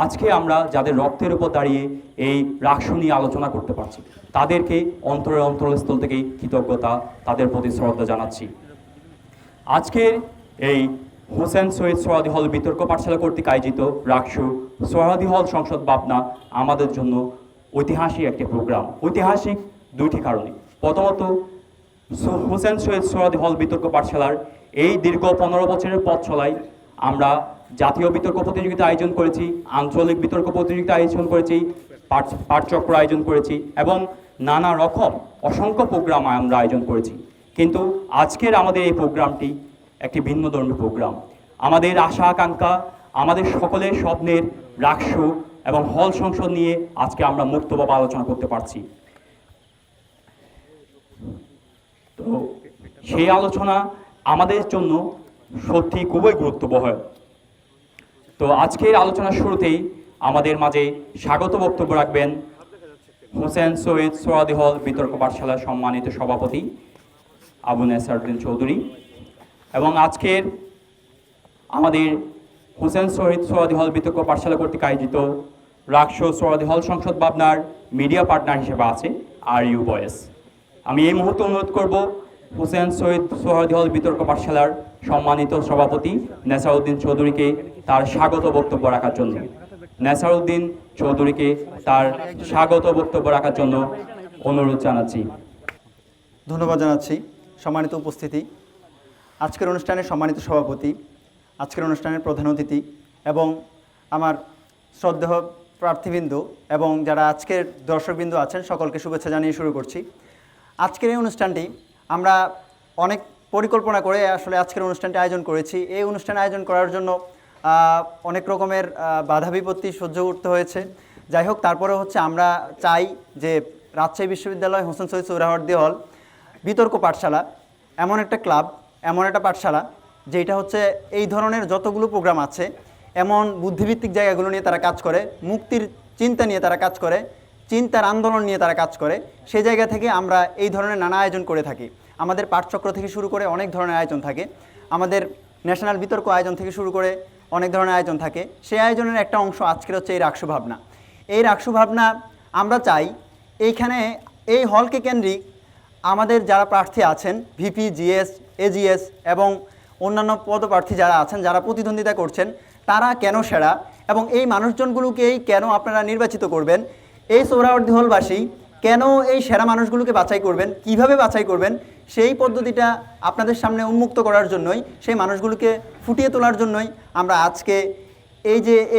আজকে আমরা যাদের রক্তের উপর দাঁড়িয়ে এই রাষ্ট্র নিয়ে আলোচনা করতে পারছি, তাদেরকে অন্তরস্থল থেকেই কৃতজ্ঞতা, তাদের প্রতি শ্রদ্ধা জানাচ্ছি। আজকে এই হোসেন শহীদ সোহরাওয়ার্দী হল বিতর্ক পাঠশালা কর্তৃক আয়োজিত রাকসু সোহরাওয়ার্দী হল সংসদ ভাবনা আমাদের জন্য ঐতিহাসিক একটি প্রোগ্রাম। ঐতিহাসিক দুইটি কারণে। প্রথমত, হোসেন শহীদ সোহরাওয়ার্দী হল বিতর্ক পাঠশালার এই দীর্ঘ 15 বছরের পথ চলায় আমরা জাতীয় বিতর্ক প্রতিযোগিতা আয়োজন করেছি, আঞ্চলিক বিতর্ক প্রতিযোগিতা আয়োজন করেছি, পাঠচক্র আয়োজন করেছি এবং নানা রকম অসংখ্য প্রোগ্রাম আমরা আয়োজন করেছি। কিন্তু আজকের আমাদের এই প্রোগ্রামটি একটি ভিন্নধর্মী প্রোগ্রাম। আমাদের আশা আকাঙ্ক্ষা, আমাদের সকলের স্বপ্নের রাকসু এবং হল সংসদ নিয়ে আজকে আমরা মুক্তভাবে আলোচনা করতে পারছি। তো সেই আলোচনা আমাদের জন্য সত্যি খুবই গুরুত্বপূর্ণ। তো আজকের আলোচনার শুরুতেই আমাদের মাঝে স্বাগত বক্তব্য রাখবেন হোসেন শহীদ সোহরাওয়ার্দী হল বিতর্ক পাঠশালার সম্মানিত সভাপতি আবু নেসারউদ্দিন চৌধুরী এবং আজকের আমাদের হোসেন শহীদ সোহরাওয়ার্দী হল বিতর্ক পাঠশালা কর্তৃক আয়োজিত রাকসু সোহরাওয়ার্দী হল সংসদ ভাবনার মিডিয়া পার্টনার হিসেবে আছে RU বয়েস। আমি এই মুহূর্তে অনুরোধ করব হোসেন শহীদ সোহরাওয়ার্দী হল বিতর্ক পাঠশালার সম্মানিত সভাপতি নেসারউদ্দিন চৌধুরীকে তার স্বাগত বক্তব্য রাখার জন্য। নেসারউদ্দিন চৌধুরীকে তার স্বাগত বক্তব্য রাখার জন্য অনুরোধ জানাচ্ছি। ধন্যবাদ জানাচ্ছি। সম্মানিত উপস্থিতি, আজকের অনুষ্ঠানের সম্মানিত সভাপতি, আজকের অনুষ্ঠানের প্রধান অতিথি এবং আমার শ্রদ্ধেয় প্রার্থীবৃন্দ এবং যারা আজকের দর্শকবৃন্দ আছেন, সকলকে শুভেচ্ছা জানিয়ে শুরু করছি। আজকের এই অনুষ্ঠানটি আমরা অনেক পরিকল্পনা করে আসলে আজকের অনুষ্ঠানটি আয়োজন করেছি। এই অনুষ্ঠান আয়োজন করার জন্য অনেক রকমের বাধা বিপত্তি সহ্য করতে হয়েছে। যাই হোক, তারপরে হচ্ছে আমরা চাই যে রাজশাহী বিশ্ববিদ্যালয় হোসেন শহীদ সোহরাওয়ার্দী হল বিতর্ক পাঠশালা এমন একটা ক্লাব, এমন একটা পাঠশালা যেটা হচ্ছে এই ধরনের যতগুলো প্রোগ্রাম আছে, এমন বুদ্ধিভিত্তিক জায়গাগুলো নিয়ে তারা কাজ করে, মুক্তির চিন্তা নিয়ে তারা কাজ করে, চিন্তার আন্দোলন নিয়ে তারা কাজ করে। সেই জায়গা থেকে আমরা এই ধরনের নানা আয়োজন করে থাকি। আমাদের পাঠচক্র থেকে শুরু করে অনেক ধরনের আয়োজন থাকে, আমাদের ন্যাশনাল বিতর্ক আয়োজন থেকে শুরু করে অনেক ধরনের আয়োজন থাকে। সেই আয়োজনের একটা অংশ আজকের হচ্ছে এই রাকসু ভাবনা। এই রাকসু ভাবনা আমরা চাই এইখানে এই হলকে কেন্দ্রিক আমাদের যারা প্রার্থী আছেন, ভিপি, জিএস, এজিএস এবং অন্যান্য পদপ্রার্থী যারা আছেন, যারা প্রতিদ্বন্দ্বিতা করছেন, তারা কেন সেরা এবং এই মানুষজনগুলোকেই কেন আপনারা নির্বাচিত করবেন, এই সোহরাওয়ার্দী হলবাসী কেন এই সেরা মানুষগুলোকে বাছাই করবেন, কিভাবে বাছাই করবেন, সেই পদ্ধতিটা আপনাদের সামনে উন্মুক্ত করার জন্যই, সেই মানুষগুলোকে ফুটিয়ে তোলার জন্যই আমরা আজকে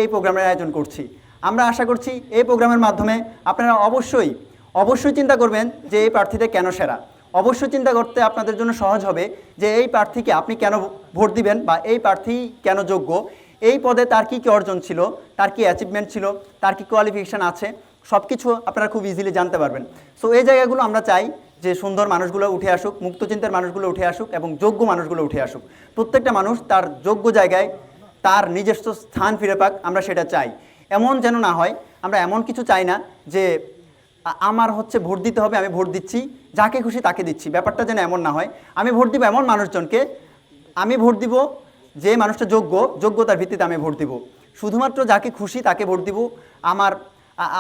এই প্রোগ্রামের আয়োজন করছি। আমরা আশা করছি এই প্রোগ্রামের মাধ্যমে আপনারা অবশ্যই চিন্তা করবেন যে এই প্রার্থীটা কেন সেরা। অবশ্যই চিন্তা করতে আপনাদের জন্য সহজ হবে যে এই প্রার্থীকে আপনি কেন ভোট দিবেন বা এই প্রার্থী কেন যোগ্য, এই পদে তার কী কী অর্জন ছিল, তার কী অ্যাচিভমেন্ট ছিল, তার কী কোয়ালিফিকেশান আছে, সব কিছু আপনারা খুব ইজিলি জানতে পারবেন। সো এই জায়গাগুলো আমরা চাই যে সুন্দর মানুষগুলো উঠে আসুক, মুক্তচিন্তার মানুষগুলো উঠে আসুক এবং যোগ্য মানুষগুলো উঠে আসুক। প্রত্যেকটা মানুষ তার যোগ্য জায়গায় তার নিজস্ব স্থান ফিরে পাক, আমরা সেটা চাই। এমন যেন না হয়, আমরা এমন কিছু চাই না যে আমার হচ্ছে ভোট দিতে হবে, আমি ভোট দিচ্ছি, যাকে খুশি তাকে দিচ্ছি, ব্যাপারটা যেন এমন না হয়। আমি ভোট দিব এমন মানুষজনকে, আমি ভোট দিব যে মানুষটা যোগ্যতার ভিত্তিতে আমি ভোট দিব। শুধুমাত্র যাকে খুশি তাকে ভোট দিব,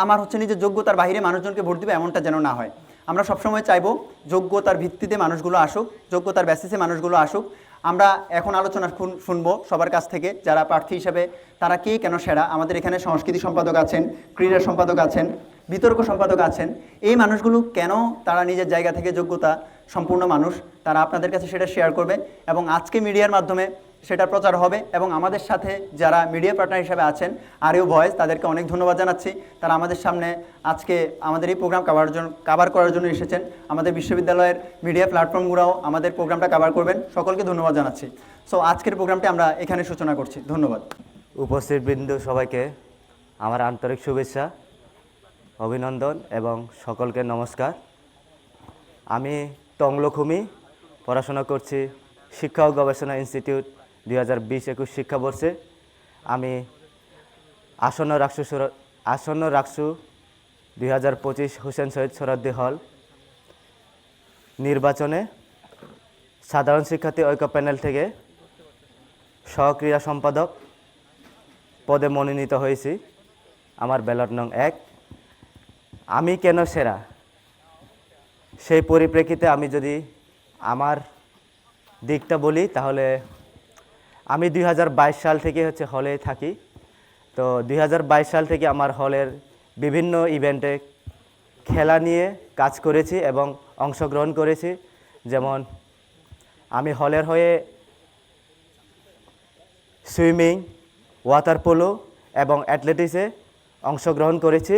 আমার হচ্ছে নিজের যোগ্যতার বাইরে মানুষজনকে ভোট দিব, এমনটা যেন না হয়। আমরা সবসময় চাইবো যোগ্যতার ভিত্তিতে মানুষগুলো আসুক, যোগ্যতার বেসিসে মানুষগুলো আসুক। আমরা এখন আলোচনা শুনবো সবার কাছ থেকে, যারা প্রার্থী হিসেবে তারা কে কেন সেরা। আমাদের এখানে সংস্কৃতি সম্পাদক আছেন, ক্রীড়া সম্পাদক আছেন, বিতর্ক সম্পাদক আছেন। এই মানুষগুলো কেন তারা নিজের জায়গা থেকে যোগ্যতা সম্পূর্ণ মানুষ, তারা আপনাদের কাছে সেটা শেয়ার করবে এবং আজকে মিডিয়ার মাধ্যমে সেটা প্রচার হবে। এবং আমাদের সাথে যারা মিডিয়া পার্টনার হিসেবে আছেন RU ভয়েস, তাদেরকে অনেক ধন্যবাদ জানাচ্ছি। তারা আমাদের সামনে আজকে আমাদের এই প্রোগ্রাম কাভার করার জন্য এসেছেন। আমাদের বিশ্ববিদ্যালয়ের মিডিয়া প্ল্যাটফর্মগুলোও আমাদের প্রোগ্রামটা কাভার করবেন। সকলকে ধন্যবাদ জানাচ্ছি। সো আজকের প্রোগ্রামটি আমরা এখানে সূচনা করছি। ধন্যবাদ। উপস্থিত বৃন্দ সবাইকে আমার আন্তরিক শুভেচ্ছা, অভিনন্দন এবং সকলকে নমস্কার। আমি টংলখুমি পড়াশোনা করছি শিক্ষা ও গবেষণা ইনস্টিটিউট 2020-21 শিক্ষাবর্ষে। আমি আসন্ন রাকসু 2025 হোসেন শহীদ সোহরাওয়ার্দী হল নির্বাচনে সাধারণ শিক্ষার্থী ঐক্য প্যানেল থেকে সহক্রীড়া সম্পাদক পদে মনোনীত হয়েছি। আমার ব্যালট নং 1। আমি কেন সেরা, সেই পরিপ্রেক্ষিতে আমি যদি আমার দিকটা বলি, তাহলে আমি 2022 সাল থেকে হলে থাকি। তো 2022 সাল থেকে আমার হলের বিভিন্ন ইভেন্টে খেলা নিয়ে কাজ করেছি এবং অংশগ্রহণ করেছি। যেমন আমি হলের হয়ে সুইমিং, ওয়াটার পোলো এবং অ্যাথলেটিক্সে অংশগ্রহণ করেছি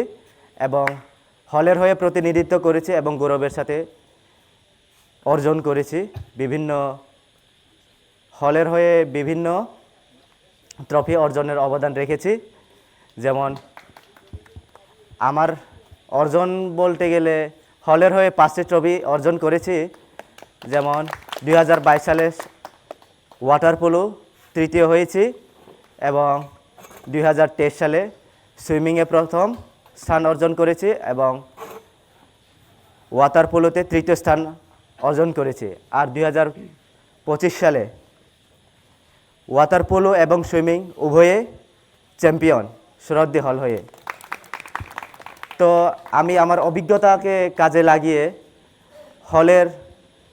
এবং হলের হয়ে প্রতিনিধিত্ব করেছি এবং গৌরবের সাথে অর্জন করেছি। হলের হয়ে বিভিন্ন ট্রফি অর্জনের অবদান রেখেছি। যেমন আমার অর্জন বলতে গেলে হলের হয়ে 5টি ট্রফি অর্জন করেছি। যেমন 2022 সালে ওয়াটার পোলো তৃতীয় হয়েছি এবং 2023 সালে সুইমিংয়ে প্রথম স্থান অর্জন করেছি এবং ওয়াটার পোলোতে তৃতীয় স্থান অর্জন করেছি। আর 2025 সালে ওয়াটার পোলো এবং সুইমিং উভয়ে চ্যাম্পিয়ন সোহরাওয়ার্দী হল হয়ে। তো আমি আমার অভিজ্ঞতাকে কাজে লাগিয়ে হলের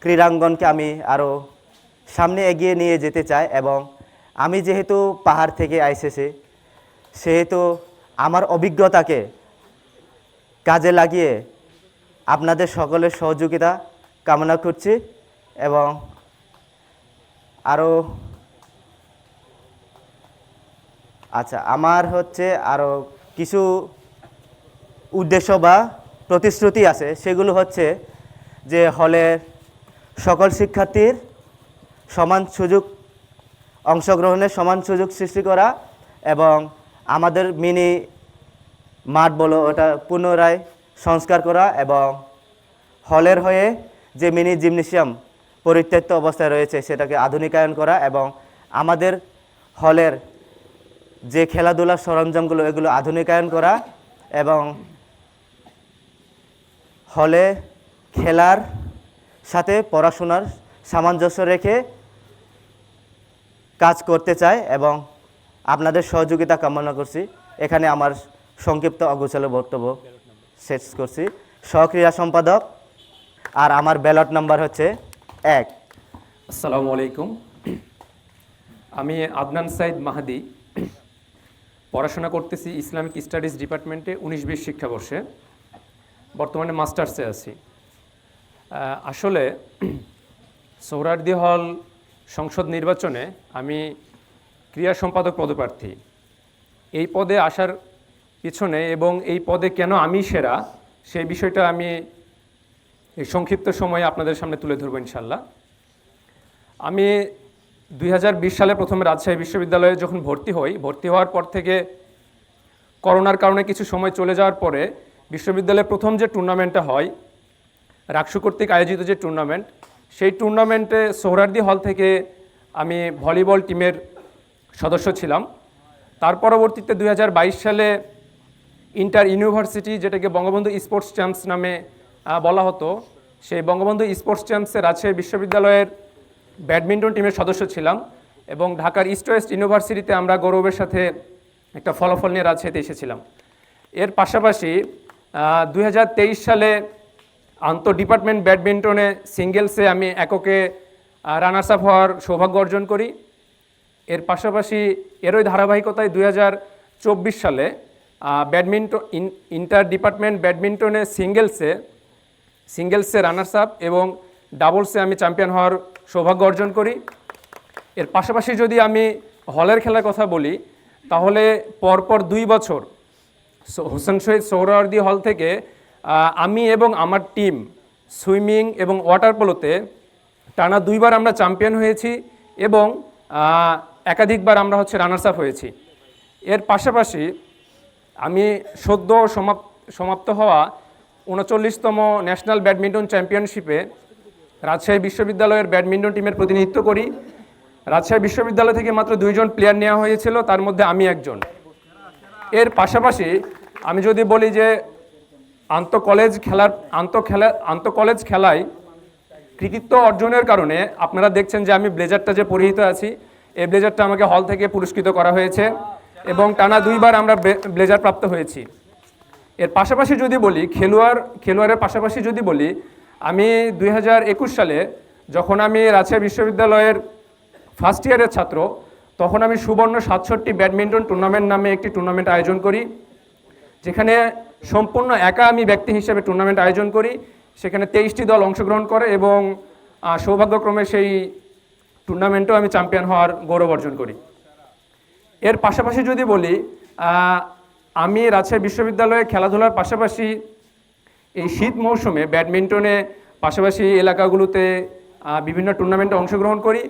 ক্রীড়াঙ্গনকে আমি আরও সামনে এগিয়ে নিয়ে যেতে চাই এবং আমি যেহেতু পাহাড় থেকে এসেছি, সেহেতু আমার অভিজ্ঞতাকে কাজে লাগিয়ে আপনাদের সকলের সহযোগিতা কামনা করছি এবং আরও আমার আরও কিছু উদ্দেশ্য বা প্রতিশ্রুতি আছে। সেগুলো হচ্ছে যে হলের সকল শিক্ষার্থীর সমান সুযোগ, অংশগ্রহণের সমান সুযোগ সৃষ্টি করা এবং আমাদের মিনি মাঠ বলো ওটা পুনরায় সংস্কার করা এবং হলের হয়ে যে মিনি জিমনেশিয়াম পরিত্যক্ত অবস্থায় রয়েছে সেটাকে আধুনিকায়ন করা এবং আমাদের হলের যে খেলাধুলার সরঞ্জামগুলো এগুলো আধুনিকায়ন করা এবং হলে খেলার সাথে পড়াশোনার সামঞ্জস্য রেখে কাজ করতে চাই এবং আপনাদের সহযোগিতা কামনা করছি। এখানে আমার সংক্ষিপ্ত অগোছালো বক্তব্য শেষ করছি। সহক্রীড়া সম্পাদক আর আমার ব্যালট নাম্বার 1। আসসালামু আলাইকুম। আমি আদনান সাইদ মাহাদি, পড়াশোনা করতেছি ইসলামিক স্টাডিজ ডিপার্টমেন্টে 19-20 শিক্ষাবর্ষে, বর্তমানে মাস্টার্সে আছি। আসলে সোহরাওয়ার্দী হল সংসদ নির্বাচনে আমি ক্রীড়া সম্পাদক পদপ্রার্থী। এই পদে আসার পিছনে এবং এই পদে কেন আমি সেরা সেই বিষয়টা আমি এই সংক্ষিপ্ত সময়ে আপনাদের সামনে তুলে ধরবো ইনশাল্লাহ। আমি 2020 সালে প্রথমে রাজশাহী বিশ্ববিদ্যালয়ে যখন ভর্তি হওয়ার পর থেকে করোনার কারণে কিছু সময় চলে যাওয়ার পরে বিশ্ববিদ্যালয়ে প্রথম যে টুর্নামেন্টটা হয়, রাকসু কর্তৃক আয়োজিত যে টুর্নামেন্ট, সেই টুর্নামেন্টে সোহরাওয়ার্দী হল থেকে আমি ভলিবল টিমের সদস্য ছিলাম। তার পরবর্তীতে 2022 সালে ইন্টার ইউনিভার্সিটি, যেটাকে বঙ্গবন্ধু স্পোর্টস চ্যাম্পস নামে বলা হতো, সেই বঙ্গবন্ধু স্পোর্টস চ্যাম্পসে রাজশাহী বিশ্ববিদ্যালয়ের ব্যাডমিন্টন টিমের সদস্য ছিলাম এবং ঢাকার ইস্ট ওয়েস্ট ইউনিভার্সিটিতে আমরা গৌরবের সাথে একটা ফলাফল নিয়ে রাজশাহীতে এসেছিলাম। এর পাশাপাশি 2023 সালে আন্তঃ ডিপার্টমেন্ট ব্যাডমিন্টনে সিঙ্গেলসে আমি এককে রানার্স আপ হওয়ার সৌভাগ্য অর্জন করি। এর পাশাপাশি এরই ধারাবাহিকতায় 2024 সালে ইন্টার ডিপার্টমেন্ট ব্যাডমিন্টনে সিঙ্গেলসে রানার্স আপ এবং ডাবলসে আমি চ্যাম্পিয়ন হওয়ার সৌভাগ্য অর্জন করি। এর পাশাপাশি যদি আমি হলের খেলার কথা বলি, তাহলে পরপর 2 বছর হোসেন শহীদ সোহরাওয়ার্দী হল থেকে আমি এবং আমার টিম সুইমিং এবং ওয়াটার পোলোতে টানা 2 বার আমরা চ্যাম্পিয়ন হয়েছি এবং একাধিকবার আমরা রানার্স আপ হয়েছি। এর পাশাপাশি আমি সদ্য সমাপ্ত হওয়া 39তম ন্যাশনাল ব্যাডমিন্টন চ্যাম্পিয়নশিপে রাজশাহী বিশ্ববিদ্যালয়ের ব্যাডমিন্টন টিমের প্রতিনিধিত্ব করি। রাজশাহী বিশ্ববিদ্যালয় থেকে মাত্র 2 জন প্লেয়ার নেওয়া হয়েছিল, তার মধ্যে আমি একজন। এর পাশাপাশি আমি যদি বলি যে আন্তঃকলেজ খেলায় কৃতিত্ব অর্জনের কারণে আপনারা দেখছেন যে আমি ব্লেজারটা যে পরিহিত আছি, এই ব্লেজারটা আমাকে হল থেকে পুরস্কৃত করা হয়েছে এবং টানা 2 বার আমরা ব্লেজার প্রাপ্ত হয়েছি। এর পাশাপাশি যদি বলি খেলোয়াড়ের পাশাপাশি যদি বলি, আমি 2021 সালে যখন আমি রাজশাহী বিশ্ববিদ্যালয়ের ফার্স্ট ইয়ারের ছাত্র, তখন আমি সুবর্ণ 67 ব্যাডমিন্টন টুর্নামেন্ট নামে একটি টুর্নামেন্ট আয়োজন করি, যেখানে সম্পূর্ণ একা আমি ব্যক্তি হিসেবে টুর্নামেন্ট আয়োজন করি। সেখানে 23টি দল অংশগ্রহণ করে এবং সৌভাগ্যক্রমে সেই টুর্নামেন্টেও আমি চ্যাম্পিয়ন হওয়ার গৌরব অর্জন করি। এর পাশাপাশি যদি বলি, আমি রাজশাহী বিশ্ববিদ্যালয়ে খেলাধুলার পাশাপাশি এই শীত মৌসুমে ব্যাডমিন্টনে পাশাপাশি এলাকাগুলোতে বিভিন্ন টুর্নামেন্টে অংশগ্রহণ করি।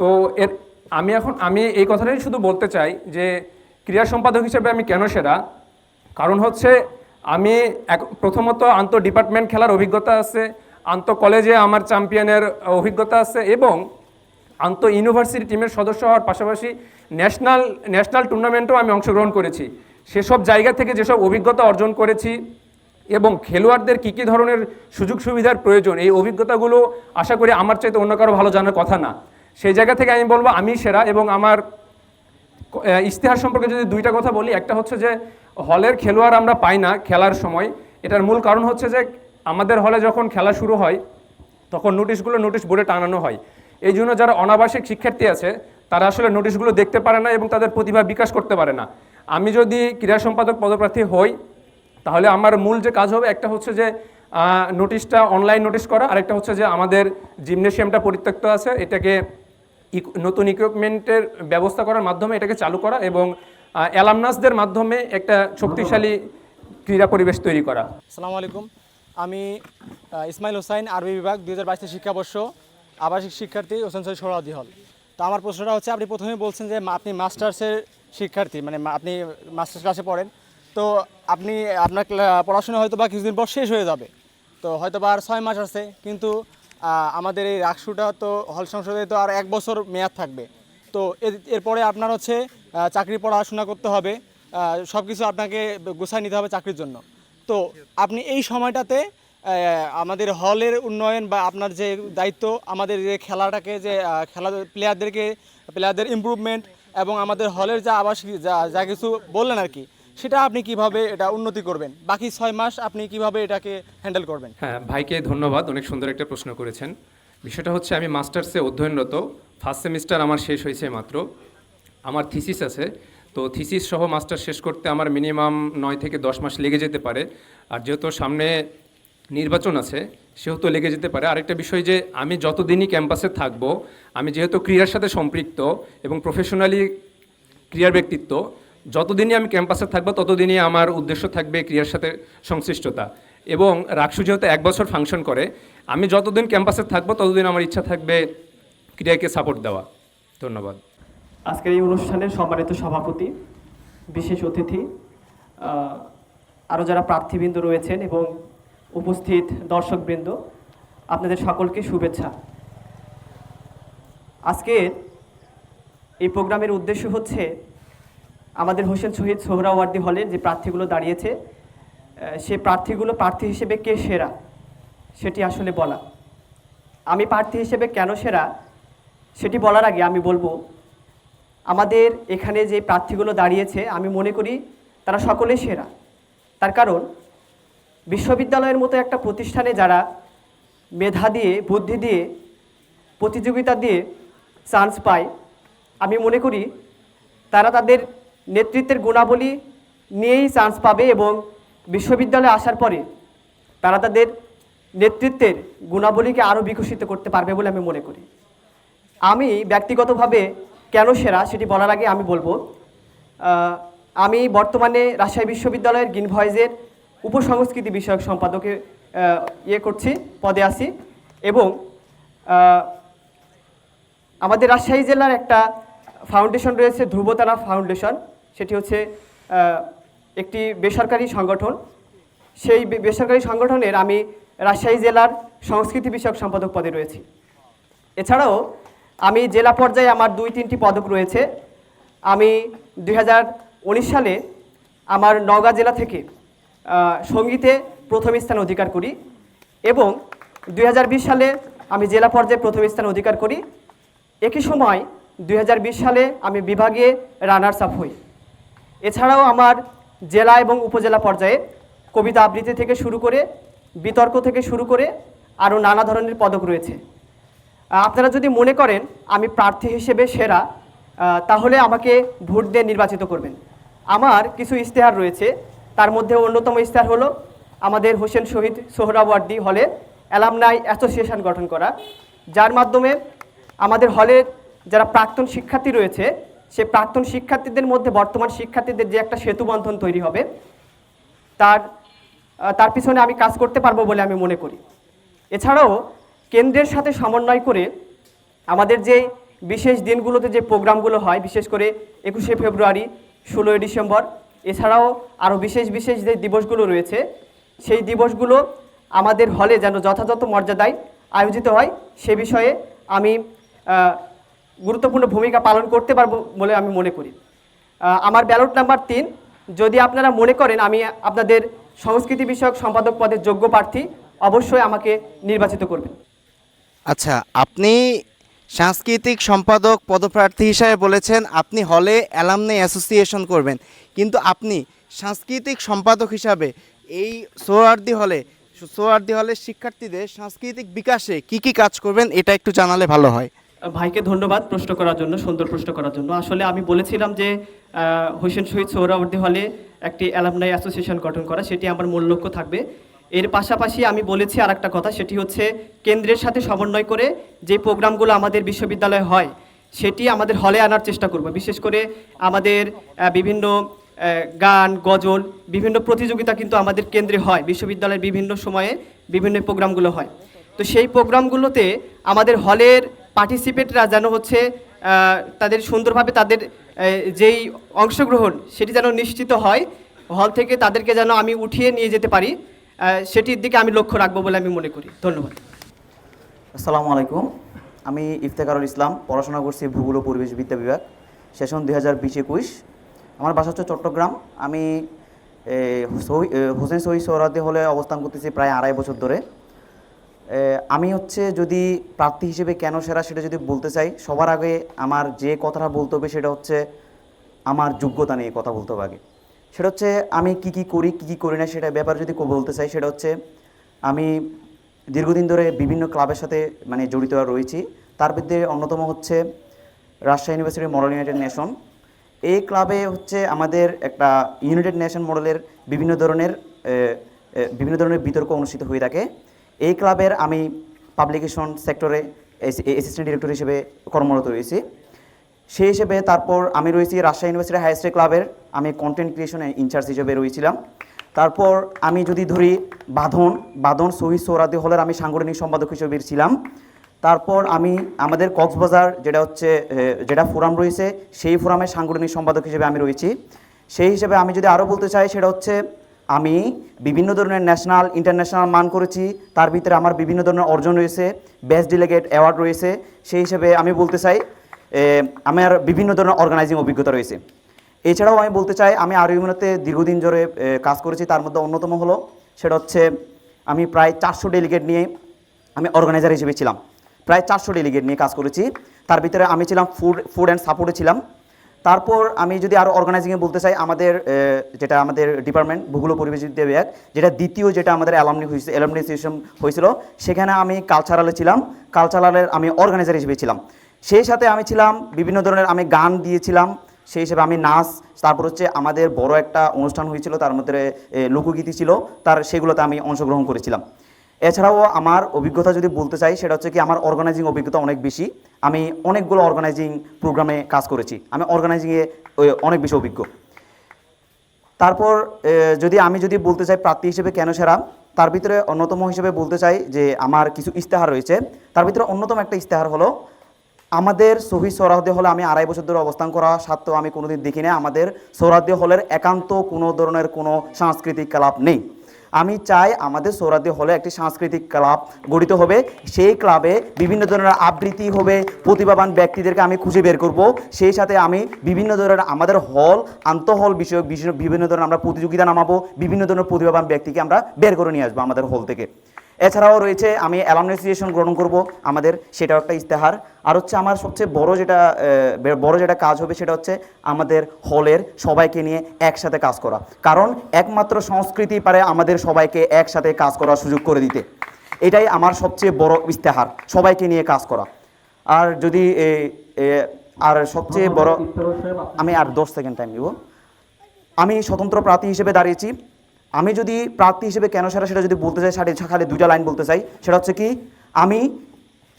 তো আমি এই কথাটাই শুধু বলতে চাই যে ক্রীড়া সম্পাদক হিসেবে আমি কেন সেরা, কারণ হচ্ছে আমি প্রথমত আন্তঃ ডিপার্টমেন্ট খেলার অভিজ্ঞতা আছে, আন্তঃ কলেজে আমার চ্যাম্পিয়নের অভিজ্ঞতা আছে এবং আন্তঃ ইউনিভার্সিটি টিমের সদস্য হওয়ার পাশাপাশি ন্যাশনাল টুর্নামেন্টেও আমি অংশগ্রহণ করেছি। সেসব জায়গা থেকে যেসব অভিজ্ঞতা অর্জন করেছি এবং খেলোয়াড়দের কী কী ধরনের সুযোগ সুবিধার প্রয়োজন, এই অভিজ্ঞতাগুলো আশা করি আমার চাইতে অন্য কারো ভালো জানার কথা না। সেই জায়গা থেকে আমি বলবো আমি সেরা। এবং আমার ইশতেহার সম্পর্কে যদি 2টা কথা বলি, একটা হচ্ছে যে হলের খেলোয়াড় আমরা পাই না খেলার সময়। এটার মূল কারণ হচ্ছে যে আমাদের হলে যখন খেলা শুরু হয় তখন নোটিশ বোর্ডে টাঙানো হয়। এই জন্য যারা অনাবাসিক শিক্ষার্থী আছে তারা আসলে নোটিশগুলো দেখতে পারে না এবং তাদের প্রতিভা বিকাশ করতে পারে না। আমি যদি ক্রীড়া সম্পাদক পদপ্রার্থী হই তাহলে আমার মূল যে কাজ হবে, একটা হচ্ছে যে নোটিশটা অনলাইন নোটিশ করা, আরেকটা হচ্ছে যে আমাদের জিমনেশিয়ামটা পরিত্যক্ত আছে, এটাকে নতুন ইকুইপমেন্টের ব্যবস্থা করার মাধ্যমে এটাকে চালু করা এবং অ্যালামনাসদের মাধ্যমে একটা শক্তিশালী ক্রীড়া পরিবেশ তৈরি করা। আসসালামু আলাইকুম, আমি ইসমাইল হোসাইন, আরবি বিভাগ 2022 শিক্ষাবর্ষ, আবাসিক শিক্ষার্থী, হোসেন সৈয়দ সোহরাওয়ার্দী হল। তো আমার প্রশ্নটা হচ্ছে, আপনি প্রথমে বলছেন যে আপনি মাস্টার্সের শিক্ষার্থী, মানে আপনি মাস্টার্স ক্লাসে পড়েন, তো আপনার পড়াশোনা হয়তো বা কিছুদিন পর শেষ হয়ে যাবে, তো হয়তো বা আর 6 মাস আছে, কিন্তু আমাদের এই রাকসুটা তো হল সংসদে তো আর 1 বছর মেয়াদ থাকবে। তো এরপরে আপনার হচ্ছে চাকরি পড়াশোনা করতে হবে, সব কিছু আপনাকে গুছায় নিতে হবে চাকরির জন্য। তো আপনি এই সময়টাতে আমাদের হলের উন্নয়ন বা আপনার যে দায়িত্ব, আমাদের যে খেলাটাকে যে প্লেয়ারদের ইমপ্রুভমেন্ট এবং আমাদের হলের যা আবাসিক যা কিছু বললেন আর কি, সেটা আপনি কিভাবে এটা উন্নতি করবেন, বাকি 6 মাস আপনি কিভাবে এটাকে হ্যান্ডেল করবেন? হ্যাঁ, ভাইকে ধন্যবাদ, অনেক সুন্দর একটা প্রশ্ন করেছেন। বিষয়টা হচ্ছে আমি মাস্টার্সে অধ্যয়নরত, ফার্স্ট সেমিস্টার আমার শেষ হয়েছে মাত্র, আমার থিসিস আছে। তো থিসিস সহ মাস্টার শেষ করতে আমার মিনিমাম 9 থেকে 10 মাস লেগে যেতে পারে। আর যেহেতু সামনে নির্বাচন আছে সেহেতু লেগে যেতে পারে। আরেকটা বিষয় যে আমি যতদিনই ক্যাম্পাসে থাকব, আমি যেহেতু ক্রীড়ার সাথে সম্পৃক্ত এবং প্রফেশনালি ক্রীড়ার ব্যক্তিত্ব, যতদিনই আমি ক্যাম্পাসে থাকবো ততদিনই আমার উদ্দেশ্য থাকবে ক্রীড়ার সাথে সংশ্লিষ্টতা। এবং রাকসু যেহেতু 1 বছর ফাংশন করে, আমি যতদিন ক্যাম্পাসে থাকবো ততদিন আমার ইচ্ছা থাকবে ক্রীড়াকে সাপোর্ট দেওয়া। ধন্যবাদ। আজকের এই অনুষ্ঠানের সম্মানিত সভাপতি, বিশেষ অতিথি, আরও যারা প্রার্থীবৃন্দ রয়েছেন এবং উপস্থিত দর্শকবৃন্দ, আপনাদের সকলকে শুভেচ্ছা। আজকের এই প্রোগ্রামের উদ্দেশ্য হচ্ছে আমাদের হোসেন শহীদ সোহরাওয়ার্দী হলের যে প্রার্থীগুলো দাঁড়িয়েছে, সে প্রার্থী হিসেবে কে সেরা সেটি আসলে বলা। আমি প্রার্থী হিসেবে কেন সেরা সেটি বলার আগে আমি বলবো, আমাদের এখানে যে প্রার্থীগুলো দাঁড়িয়েছে আমি মনে করি তারা সকলেই সেরা। তার কারণ বিশ্ববিদ্যালয়ের মতো একটা প্রতিষ্ঠানে যারা মেধা দিয়ে, বুদ্ধি দিয়ে, প্রতিযোগিতা দিয়ে চান্স পায়, আমি মনে করি তারা তাদের নেতৃত্বের গুণাবলী নিয়েই চান্স পাবে এবং বিশ্ববিদ্যালয়ে আসার পরে তারা তাদের নেতৃত্বের গুণাবলীকে আরও বিকশিত করতে পারবে বলে আমি মনে করি। আমি ব্যক্তিগতভাবে কেন সেরা সেটি বলার আগে আমি বলবো, আমি বর্তমানে রাজশাহী বিশ্ববিদ্যালয়ের গ্রিন ভয়েসের উপসংস্কৃতি বিষয়ক সম্পাদকে পদে আছি এবং আমাদের রাজশাহী জেলার একটা ফাউন্ডেশন রয়েছে, ধ্রুবতারা ফাউন্ডেশন। সেটি হচ্ছে একটি বেসরকারি সংগঠন। সেই বেসরকারি সংগঠনের আমি রাজশাহী জেলার সংস্কৃতি বিষয়ক সম্পাদক পদে রয়েছি। এছাড়াও আমি জেলা পর্যায়ে আমার 2-3টি পদক রয়েছে। আমি 2019 সালে আমার নওগাঁ জেলা থেকে সঙ্গীতে প্রথম স্থান অধিকার করি এবং 2020 সালে আমি জেলা পর্যায়ে প্রথম স্থান অধিকার করি একই সময় 2020 সালে আমি বিভাগে রানার্স আপ হই। এছাড়াও আমার জেলা এবং উপজেলা পর্যায়ে কবিতা আবৃত্তি থেকে শুরু করে বিতর্ক থেকে শুরু করে আরও নানা ধরনের পদক রয়েছে। আপনারা যদি মনে করেন আমি প্রার্থী হিসেবে সেরা, তাহলে আমাকে ভোট দিয়ে নির্বাচিত করবেন। আমার কিছু ইশতেহার রয়েছে, তার মধ্যে অন্যতম ইশতেহার হলো আমাদের হোসেন শহীদ সোহরাওয়ার্দী হলে অ্যালামনাই অ্যাসোসিয়েশন গঠন করা, যার মাধ্যমে আমাদের হলের যারা প্রাক্তন শিক্ষার্থী রয়েছে সেই প্রাক্তন শিক্ষার্থীদের মধ্যে বর্তমান শিক্ষার্থীদের যে একটা সেতুবন্ধন তৈরি হবে, তার পিছনে আমি কাজ করতে পারবো বলে আমি মনে করি। এছাড়াও কেন্দ্রের সাথে সমন্বয় করে আমাদের যে বিশেষ দিনগুলোতে যে প্রোগ্রামগুলো হয়, বিশেষ করে 21শে ফেব্রুয়ারি, 16ই ডিসেম্বর, এছাড়াও আরও বিশেষ বিশেষ যে দিবসগুলো রয়েছে সেই দিবসগুলো আমাদের হলে যেন যথাযথ মর্যাদায় আয়োজিত হয় সে বিষয়ে আমি গুরুত্বপূর্ণ ভূমিকা পালন করতে পারবো বলে আমি মনে করি। আমার ব্যালট নাম্বার 3। যদি আপনারা মনে করেন আমি আপনাদের সংস্কৃতি বিষয়ক সম্পাদক পদের যোগ্য প্রার্থী, অবশ্যই আমাকে নির্বাচিত করবেন। আচ্ছা, আপনি সাংস্কৃতিক সম্পাদক পদপ্রার্থী হিসাবে বলেছেন আপনি হলে অ্যালামনাই অ্যাসোসিয়েশন করবেন, কিন্তু আপনি সাংস্কৃতিক সম্পাদক হিসাবে এই সোহরাওয়ার্দী হলের শিক্ষার্থীদের সাংস্কৃতিক বিকাশে কি কি কাজ করবেন এটা একটু জানালে ভালো হয়। ভাইকে ধন্যবাদ প্রশ্ন করার জন্য, সুন্দর প্রশ্ন করার জন্য। আসলে আমি বলেছিলাম যে হোসেন শহীদ সোহরাওয়ার্দী হলে একটি অ্যালামনাই অ্যাসোসিয়েশন গঠন করা, সেটি আমার মূল লক্ষ্য থাকবে। এর পাশাপাশি আমি বলেছি আর একটা কথা, সেটি হচ্ছে কেন্দ্রের সাথে সমন্বয় করে যে প্রোগ্রামগুলো আমাদের বিশ্ববিদ্যালয়ে হয় সেটি আমাদের হলে আনার চেষ্টা করব। বিশেষ করে আমাদের বিভিন্ন গান, গজল, বিভিন্ন প্রতিযোগিতা কিন্তু আমাদের কেন্দ্রে হয়, বিশ্ববিদ্যালয়ের বিভিন্ন সময়ে বিভিন্ন প্রোগ্রামগুলো হয়। তো সেই প্রোগ্রামগুলোতে আমাদের হলের পার্টিসিপেটরা যেন হচ্ছে তাদের সুন্দরভাবে তাদের যেই অংশগ্রহণ সেটি যেন নিশ্চিত হয়, হল থেকে তাদেরকে যেন আমি উঠিয়ে নিয়ে যেতে পারি, সেটির দিকে আমি লক্ষ্য রাখবো বলে আমি মনে করি। ধন্যবাদ। আসসালামু আলাইকুম, আমি ইফতেখারুল ইসলাম, পড়াশোনা করছি ভূগোল ও পরিবেশ বিদ্যা বিভাগ, সেশন 2020-21। আমার বাসা হচ্ছে চট্টগ্রাম। আমি হোসেন শহীদ সোহরাওয়ার্দী হলে অবস্থান করতেছি প্রায় 2.5 বছর ধরে। আমি হচ্ছে যদি প্রার্থী হিসেবে কেন সেরা সেটা যদি বলতে চাই, সবার আগে আমার যে কথাটা বলতে হবে সেটা হচ্ছে আমার যোগ্যতা নিয়ে কথা বলতে হবে আগে। সেটা হচ্ছে আমি কি কি করি না সেটা ব্যাপারে যদি বলতে চাই, সেটা হচ্ছে আমি দীর্ঘদিন ধরে বিভিন্ন ক্লাবের সাথে জড়িত রয়েছি। তার মধ্যে অন্যতম হচ্ছে রাজশাহী ইউনিভার্সিটির মডেল ইউনাইটেড নেশন। এই ক্লাবে হচ্ছে আমাদের একটা ইউনাইটেড নেশন মডেলের বিভিন্ন ধরনের বিতর্ক অনুষ্ঠিত হয়ে থাকে। এই ক্লাবের আমি পাবলিকেশন সেক্টরে অ্যাসিস্ট্যান্ট ডিরেক্টর হিসেবে কর্মরত রয়েছি। সেই হিসেবে তারপর আমি রয়েছি রাজশাহী ইউনিভার্সিটি হায়ার স্টাডি ক্লাবের, আমি কন্টেন্ট ক্রিয়েশনে ইনচার্জ হিসেবে রয়েছিলাম। তারপর আমি যদি ধরি বাঁধন শহীদ সোহরাওয়ার্দী হলের আমি সাংগঠনিক সম্পাদক হিসেবে ছিলাম। তারপর আমি আমাদের কক্সবাজার যেটা ফোরাম রয়েছে সেই ফোরামের সাংগঠনিক সম্পাদক হিসেবে আমি রয়েছি। সেই হিসেবে আমি যদি আরও বলতে চাই, সেটা হচ্ছে আমি বিভিন্ন ধরনের ন্যাশনাল ইন্টারন্যাশনাল মান করেছি। তার ভিতরে আমার বিভিন্ন ধরনের অর্জন রয়েছে, বেস্ট ডেলিগেট অ্যাওয়ার্ড রয়েছে। সেই হিসেবে আমি বলতে চাই আমার বিভিন্ন ধরনের অর্গানাইজিং অভিজ্ঞতা রয়েছে। এছাড়াও আমি বলতে চাই আমি আরইউএনওতে দীর্ঘদিন ধরে কাজ করেছি। তার মধ্যে অন্যতম হলো সেটা হচ্ছে আমি প্রায় 400 ডেলিগেট নিয়ে আমি অর্গানাইজার হিসেবে ছিলাম। প্রায় 400 ডেলিগেট নিয়ে কাজ করেছি। তার ভিতরে আমি ছিলাম ফুড অ্যান্ড সাপোর্টে ছিলাম। তারপর আমি যদি আরও অর্গানাইজিংয়ে বলতে চাই, যেটা আমাদের ডিপার্টমেন্ট ভূগোল ও পরিবেশ বিদ্যা বিভাগ, যেটা আমাদের অ্যালামনি সেশন হয়েছিল, সেখানে আমি কালচারালে ছিলাম। কালচারালের আমি অর্গানাইজার হিসেবে ছিলাম। সেই সাথে আমি ছিলাম বিভিন্ন ধরনের, আমি গান দিয়েছিলাম, সেই হিসেবে আমি নাচ, তারপর হচ্ছে আমাদের বড় একটা অনুষ্ঠান হয়েছিল, তার মধ্যে লোকগীতি ছিল, সেগুলোতে আমি অংশগ্রহণ করেছিলাম। এছাড়াও আমার অভিজ্ঞতা যদি বলতে চাই, সেটা হচ্ছে কি আমার অর্গানাইজিং অভিজ্ঞতা অনেক বেশি। আমি অনেকগুলো অর্গানাইজিং প্রোগ্রামে কাজ করেছি, আমি অর্গানাইজিংয়ে অনেক বেশি অভিজ্ঞ। তারপর আমি যদি বলতে চাই প্রার্থী হিসেবে কেন সেরা, তার ভিতরে অন্যতম হিসেবে বলতে চাই যে আমার কিছু ইশতেহার রয়েছে। তার ভিতরে অন্যতম একটা ইশতেহার হলো আমাদের শহীদ সোহরাওয়ার্দী হলে আমি 2.5 বছর ধরে অবস্থান করা সত্ত্বেও আমি কোনোদিন দেখি না আমাদের সোহরাওয়ার্দী হলের একান্ত কোনো ধরনের কোনো সাংস্কৃতিক ক্লাব নেই। আমি চাই আমাদের সোহরাওয়ার্দী হলে একটি সাংস্কৃতিক ক্লাব গঠিত হবে। সেই ক্লাবে বিভিন্ন ধরনের আবৃত্তি হবে, প্রতিভাবান ব্যক্তিদেরকে আমি খুঁজে বের করব। সেই সাথে আমি বিভিন্ন ধরনের আমাদের আন্তঃহল বিষয়ক বিভিন্ন ধরনের আমরা প্রতিযোগিতা নামাবো, বিভিন্ন ধরনের প্রতিভাবান ব্যক্তিকে আমরা বের করে নিয়ে আসবো আমাদের হল থেকে। এছাড়াও রয়েছে আমি অ্যালামনি অ্যাসোসিয়েশন গ্রহণ করব আমাদের, সেটাও একটা ইস্তেহার। আর হচ্ছে আমার সবচেয়ে বড় যেটা কাজ হবে সেটা হচ্ছে আমাদের হলের সবাইকে নিয়ে একসাথে কাজ করা, কারণ একমাত্র সংস্কৃতি পারে আমাদের সবাইকে একসাথে কাজ করার সুযোগ করে দিতে। এটাই আমার সবচেয়ে বড় ইস্তেহার, সবাইকে নিয়ে কাজ করা। আর যদি আর সবচেয়ে বড়, আমি আর 10 সেকেন্ড টাইম দিব। আমি স্বতন্ত্র প্রার্থী হিসেবে দাঁড়িয়েছি। আমি যদি প্রার্থী হিসেবে কেন সেটা যদি বলতে চাই, খালি 2টা লাইন বলতে চাই। সেটা হচ্ছে কি, আমি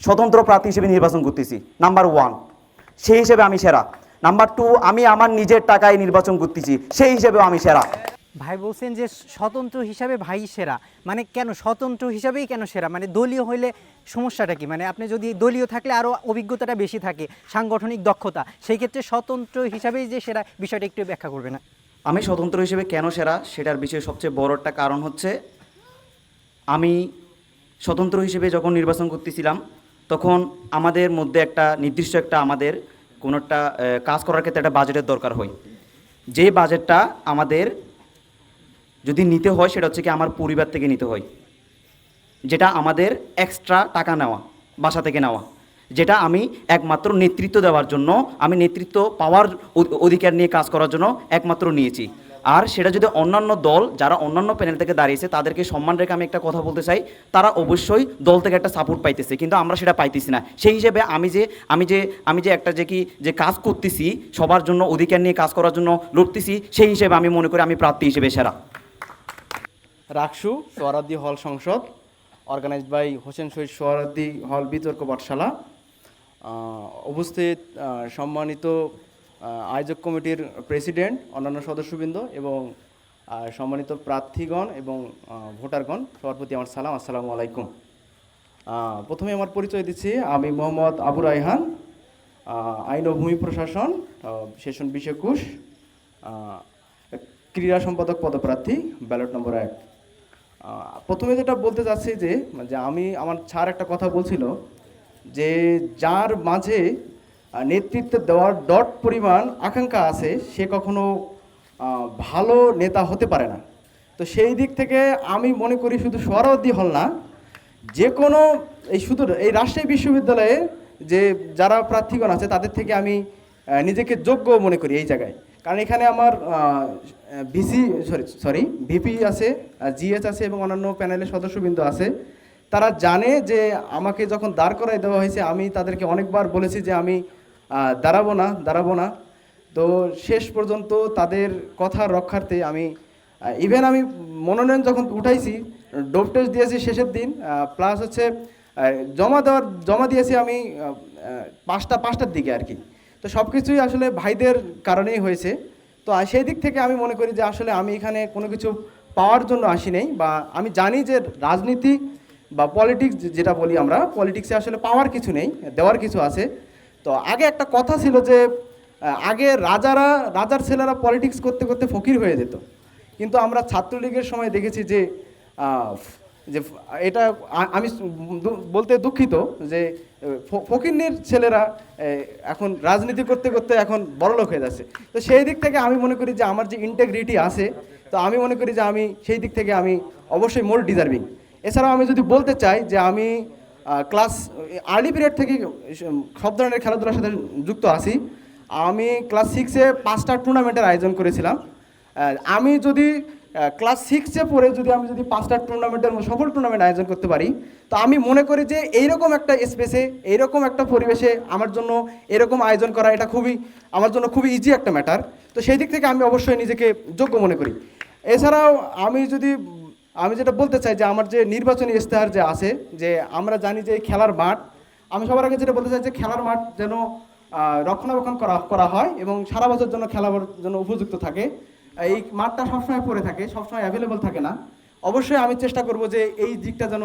স্বতন্ত্র প্রার্থী হিসেবে নির্বাচন করতেছি, নাম্বার 1, সেই হিসেবে আমি সেরা। নাম্বার 2, আমি আমার নিজের টাকায় নির্বাচন করতেছি, সেই হিসেবেও আমি সেরা। ভাই বলছেন যে স্বতন্ত্র হিসাবে ভাই সেরা, মানে কেন স্বতন্ত্র হিসাবেই কেন সেরা? মানে দলীয় হইলে সমস্যাটা কি? মানে আপনি যদি দলীয় থাকলে আরও অভিজ্ঞতাটা বেশি থাকে, সাংগঠনিক দক্ষতা, সেই ক্ষেত্রে স্বতন্ত্র হিসাবেই যে সেরা, বিষয়টা একটু ব্যাখ্যা করবে না? আমি স্বতন্ত্র হিসেবে কেন সেরা সেটার বিষয়ে সবচেয়ে বড় একটা কারণ হচ্ছে, আমি স্বতন্ত্র হিসেবে যখন নির্বাচন করতেছিলাম তখন আমাদের মধ্যে একটা নির্দিষ্ট একটা আমাদের কোনো একটা কাজ করার ক্ষেত্রে একটা বাজেটের দরকার হয়। যে বাজেটটা আমাদের যদি নিতে হয় সেটা হচ্ছে কি আমার পরিবার থেকে নিতে হয়, যেটা আমাদের এক্সট্রা টাকা নেওয়া, বাসা থেকে নেওয়া, যেটা আমি একমাত্র নেতৃত্ব দেওয়ার জন্য, আমি নেতৃত্ব পাওয়ার অধিকার নিয়ে কাজ করার জন্য একমাত্র নিয়েছি। আর সেটা যদি অন্যান্য দল যারা অন্যান্য প্যানেল থেকে দাঁড়িয়েছে তাদেরকে সম্মান রেখে আমি একটা কথা বলতে চাই, তারা অবশ্যই দল থেকে একটা সাপোর্ট পাইতেছে, কিন্তু আমরা সেটা পাইতেছি না। সেই হিসেবে আমি যে একটা যে কাজ করতেছি, সবার জন্য অধিকার নিয়ে কাজ করার জন্য লড়তেছি, সেই হিসেবে আমি মনে করি আমি প্রার্থী হিসেবে সেরা। রাকসু সোহরাওয়ার্দী হল সংসদ, অর্গানাইজড বাই হোসেন শহীদ সোহরাওয়ার্দী হল বিতর্ক পাঠশালা। উপস্থিত সম্মানিত আয়োজক কমিটির প্রেসিডেন্ট, অন্যান্য সদস্যবৃন্দ এবং সম্মানিত প্রার্থীগণ এবং ভোটারগণ, সবার প্রতি আমার সালাম, আসসালামু আলাইকুম। প্রথমে আমার পরিচয় দিচ্ছি, আমি মোহাম্মদ আবু রায়হান, আইন ও ভূমি প্রশাসন, সেশন 2021, ক্রীড়া সম্পাদক পদপ্রার্থী, ব্যালট নম্বর 1। প্রথমে যেটা বলতে চাচ্ছি যে আমার স্যার একটা কথা বলছিল যে যার মাঝে নেতৃত্ব দেওয়ার ডট পরিমাণ আকাঙ্ক্ষা আছে সে কখনো ভালো নেতা হতে পারে না। তো সেই দিক থেকে আমি মনে করি শুধু সোহরাওয়ার্দী হল না, যে কোনো এই রাজশাহী বিশ্ববিদ্যালয়ে যে যারা প্রার্থীগণ আছে তাদের থেকে আমি নিজেকে যোগ্য মনে করি এই জায়গায়। কারণ এখানে আমার ভিপি আছে, জিএচ আছে এবং অন্যান্য প্যানেলের সদস্যবৃন্দ আছে। তারা জানে যে আমাকে যখন দাঁড় করায় দেওয়া হয়েছে আমি তাদেরকে অনেকবার বলেছি যে আমি দাঁড়াবো না। তো শেষ পর্যন্ত তাদের কথা রক্ষার্থে আমি আমি মনোনয়ন যখন উঠাইছি, ডোপ টেস্ট দিয়েছি শেষের দিন, প্লাস হচ্ছে জমা দিয়েছি আমি 5টার দিকে আর কি। তো সব কিছুই আসলে ভাইদের কারণেই হয়েছে। তো সেই দিক থেকে আমি মনে করি যে আসলে আমি এখানে কোনো কিছু পাওয়ার জন্য আসি নাই, বা আমি জানি যে রাজনীতি বা পলিটিক্স যেটা বলি আমরা, পলিটিক্সে আসলে পাওয়ার কিছু নেই, দেওয়ার কিছু আছে। তো আগে একটা কথা ছিল যে আগে রাজার ছেলেরা পলিটিক্স করতে করতে ফকির হয়ে যেত, কিন্তু আমরা ছাত্রলীগের সময় দেখেছি যে এটা আমি বলতে দুঃখিত যে ফকিরনির ছেলেরা এখন রাজনীতি করতে করতে এখন বড়লোক হয়ে যাচ্ছে। তো সেই দিক থেকে আমি মনে করি যে আমার যে ইন্টেগ্রিটি আছে, তো আমি মনে করি যে আমি সেই দিক থেকে আমি অবশ্যই মোর ডিজার্ভিং। এছাড়াও আমি যদি বলতে চাই যে আমি ক্লাস আর্লি পিরিয়ড থেকে সব ধরনের খেলাধুলার সাথে যুক্ত আছি। আমি ক্লাস 6-এ 5টা টুর্নামেন্টের আয়োজন করেছিলাম। আমি যদি ক্লাস 6-এ পড়ে আমি যদি 5টা টুর্নামেন্টের সফল টুর্নামেন্ট আয়োজন করতে পারি, তো আমি মনে করি যে এইরকম একটা স্পেসে, এইরকম একটা পরিবেশে আমার জন্য এরকম আয়োজন করা এটা আমার জন্য খুবই ইজি একটা ম্যাটার। তো সেই দিক থেকে আমি অবশ্যই নিজেকে যোগ্য মনে করি। এছাড়াও আমি যেটা বলতে চাই যে আমার যে নির্বাচনী ইশতেহার যে আছে, যে আমরা জানি যে খেলার মাঠ, আমি সবার আগে যেটা বলতে চাই যে খেলার মাঠ যেন রক্ষণাবেক্ষণ করা হয় এবং সারা বছর জন্য খেলার জন্য উপযুক্ত থাকে। এই মাঠটা সবসময় পড়ে থাকে, সবসময় অ্যাভেলেবল থাকে না। অবশ্যই আমি চেষ্টা করব যে এই দিকটা যেন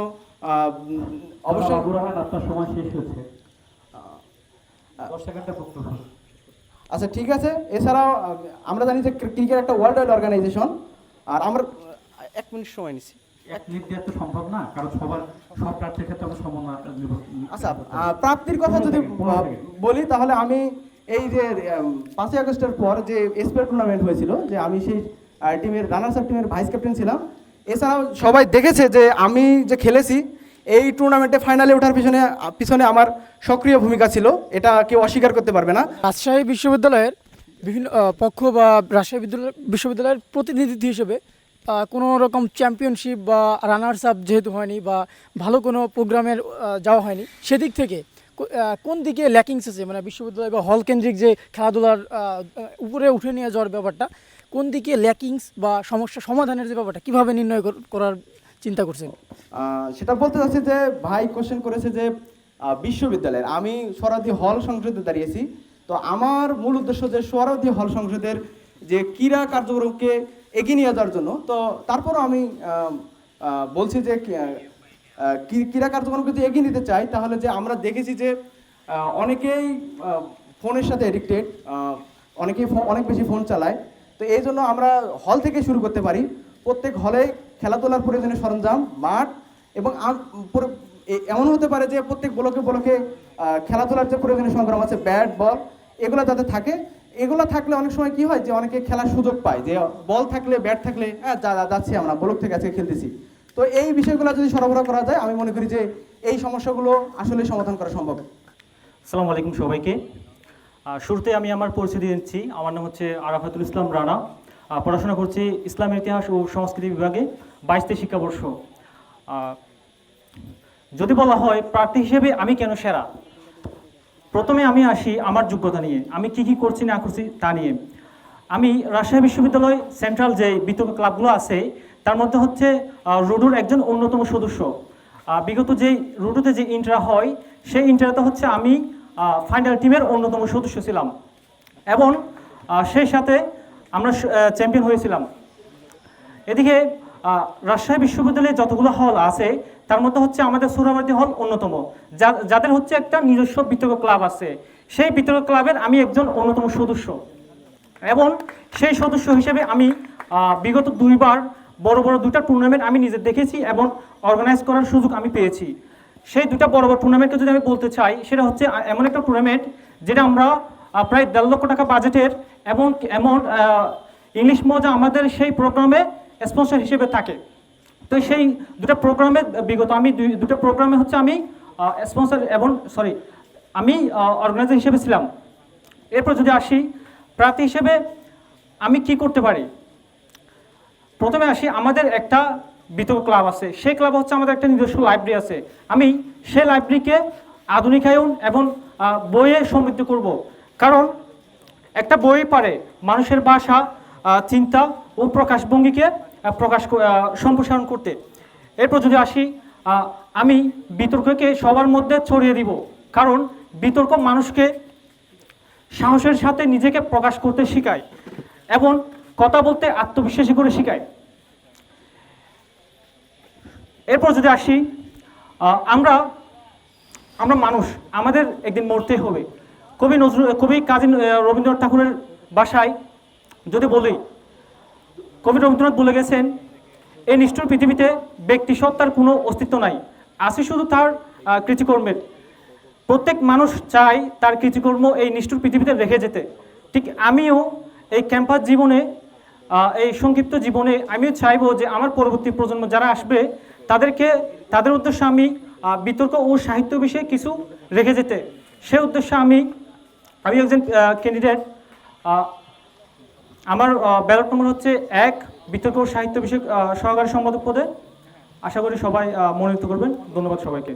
অবশ্যই। আপনার সময় শেষ হয়েছে, 10 সেকেন্ডের বক্তব্য। আচ্ছা ঠিক আছে। এছাড়াও আমরা জানি যে ক্রিকেট একটা ওয়ার্ল্ড ওয়াইড অর্গানাইজেশন, আর আমরা 1 মিনিট সময় নিচ্ছি। 1 মিনিট দিয়ে তো সম্ভব না, কারণ সব প্রার্থীর ক্ষেত্রে আমরা সমান। আচ্ছা, প্রাপ্তির কথা যদি বলি তাহলে আমি এই যে 5ই আগস্টের পর যে এসপিএল টুর্নামেন্ট হয়েছিল, যে আমি সেই টিমের রানার্স আপ টিমের ভাইস ক্যাপ্টেন ছিলাম, এছাড়াও সবাই দেখেছে যে আমি যে খেলেছি এই টুর্নামেন্টে ফাইনালে ওঠার পিছনে আমার সক্রিয় ভূমিকা ছিল, এটা কেউ অস্বীকার করতে পারবে না। রাজশাহী বিশ্ববিদ্যালয়ের বিভিন্ন পক্ষ বা রাজশাহী বিশ্ববিদ্যালয়ের প্রতিনিধি হিসেবে কোনো রকম চ্যাম্পিয়নশিপ বা রানার্স আপ যেহেতু হয়নি বা ভালো কোনো প্রোগ্রামের যাওয়া হয়নি, সেদিক থেকে কোন দিকে ল্যাকিংস আছে, মানে বিশ্ববিদ্যালয় বা হল কেন্দ্রিক যে খেলাধুলার উপরে উঠে নিয়ে যাওয়ার ব্যাপারটা, কোন দিকে ল্যাকিংস বা সমস্যা সমাধানের যে ব্যাপারটা কীভাবে নির্ণয় করার চিন্তা করছেন? সেটা বলতে চাচ্ছি যে ভাই কোশ্চেন করেছে যে বিশ্ববিদ্যালয়ের, আমি সোহরাওয়ার্দী হল সংসদে দাঁড়িয়েছি, তো আমার মূল উদ্দেশ্য যে সোহরাওয়ার্দী হল সংসদের যে ক্রীড়া কার্যক্রমকে এগিয়ে নিয়ে যাওয়ার জন্য। তো তারপরও আমি বলছি যে ক্রীড়া কার্যক্রমকে যদি এগিয়ে নিতে চাই, তাহলে যে আমরা দেখেছি যে অনেকেই ফোনের সাথে এডিক্টেড, অনেকেই অনেক বেশি ফোন চালায়। তো এই জন্য আমরা হল থেকে শুরু করতে পারি। প্রত্যেক হলে খেলাধুলার প্রয়োজনীয় সরঞ্জাম, মাঠ এবং এমন হতে পারে যে প্রত্যেক ব্লকে খেলাধুলার যে প্রয়োজনীয় সংগ্রাম আছে, ব্যাট বল এগুলো যাতে থাকে। এগুলো থাকলে অনেক সময় কি হয় যে অনেকে খেলার সুযোগ পায়, যে বল থাকলে ব্যাট থাকলে যাচ্ছি আমরা ব্লক থেকে আজকে খেলতেছি। তো এই বিষয়গুলো যদি সরবরাহ করা যায়, আমি মনে করি যে এই সমস্যাগুলো আসলে সমাধান করা সম্ভব। আসসালামু আলাইকুম সবাইকে। শুরুতে আমি আমার পরিচয় দিচ্ছি। আমার নাম হচ্ছে আরাফাতুল ইসলাম রানা। পড়াশোনা করছি ইসলামের ইতিহাস ও সংস্কৃতি বিভাগে 22তে শিক্ষাবর্ষ। যদি বলা হয় প্রার্থী হিসেবে আমি কেন সেরা, প্রথমে আমি আসি আমার যোগ্যতা নিয়ে, আমি কি কি করছি না করছি তা নিয়ে। আমি রাজশাহী বিশ্ববিদ্যালয় সেন্ট্রাল যে বিতর্ক ক্লাবগুলো আছে তার মধ্যে হচ্ছে রুডুর একজন অন্যতম সদস্য। বিগত যেই রুডুতে যে ইন্টার হয় সেই ইন্টারতে হচ্ছে আমি ফাইনাল টিমের অন্যতম সদস্য ছিলাম এবং সেই সাথে আমরা চ্যাম্পিয়ন হয়েছিলাম। এদিকে রাজশাহী বিশ্ববিদ্যালয়ে যতগুলো হল আছে তার মধ্যে হচ্ছে আমাদের সোহরাওয়ার্দী হল অন্যতম, যাদের হচ্ছে একটা নিজস্ব বিতর্ক ক্লাব আছে। সেই বিতর্ক ক্লাবের আমি একজন অন্যতম সদস্য এবং সেই সদস্য হিসেবে আমি বিগত 2বার বড় বড় 2টা টুর্নামেন্ট আমি নিজে দেখেছি এবং অর্গানাইজ করার সুযোগ আমি পেয়েছি। সেই 2টা বড় বড় টুর্নামেন্টকে যদি আমি বলতে চাই, সেটা হচ্ছে এমন একটা টুর্নামেন্ট যেটা আমরা প্রায় 1.5 লক্ষ টাকা বাজেটের এবং ইংলিশ মজা আমাদের সেই প্রোগ্রামে স্পন্সর হিসেবে থাকে। তো সেই 2টা প্রোগ্রামে বিগত আমি 2টা প্রোগ্রামে হচ্ছে আমি স্পন্সর এবং আমি অর্গানাইজার হিসেবে ছিলাম। এরপর যদি আসি প্রার্থী হিসেবে আমি কি করতে পারি, প্রথমে আসি আমাদের একটা বিতর্ক ক্লাব আছে। সেই ক্লাব হচ্ছে আমাদের একটা নিজস্ব লাইব্রেরি আছে। আমি সেই লাইব্রেরিকে আধুনিকায়ন এবং বইয়ে সমৃদ্ধ করব, কারণ একটা বই পারে মানুষের ভাষা, চিন্তা ও প্রকাশভঙ্গিকে সম্প্রসারণ করতে। এরপর যদি আসি আমি বিতর্ককে সবার মধ্যে ছড়িয়ে দিব, কারণ বিতর্ক মানুষকে সাহসের সাথে নিজেকে প্রকাশ করতে শেখায় এবং কথা বলতে আত্মবিশ্বাসী করে শেখায়। এরপর যদি আসি আমরা মানুষ, আমাদের একদিন মরতে হবে। কবি কাজী রবীন্দ্রনাথ ঠাকুরের ভাষায় যদি বলি, কবি রবীন্দ্রনাথ বলে গেছেন, এই নিষ্ঠুর পৃথিবীতে ব্যক্তি সত্তার কোনো অস্তিত্ব নাই, আছে শুধু তার কৃতিকর্মের। প্রত্যেক মানুষ চায় তার কৃতিকর্ম এই নিষ্ঠুর পৃথিবীতে রেখে যেতে। ঠিক আমিও এই ক্যাম্পাস জীবনে, এই সংক্ষিপ্ত জীবনে আমিও চাইবো যে আমার পরবর্তী প্রজন্ম যারা আসবে তাদের উদ্দেশ্যে আমি বিতর্ক ও সাহিত্য বিষয়ে কিছু রেখে যেতে। সেই উদ্দেশ্যে আমি একজন ক্যান্ডিডেট। আমার ব্যালট নম্বর হচ্ছে 1, বিতর্ক ও সাহিত্য বিষয়ক সহকারী সম্পাদক পদে। আশা করি সবাই মনোনীত করবেন। ধন্যবাদ সবাইকে।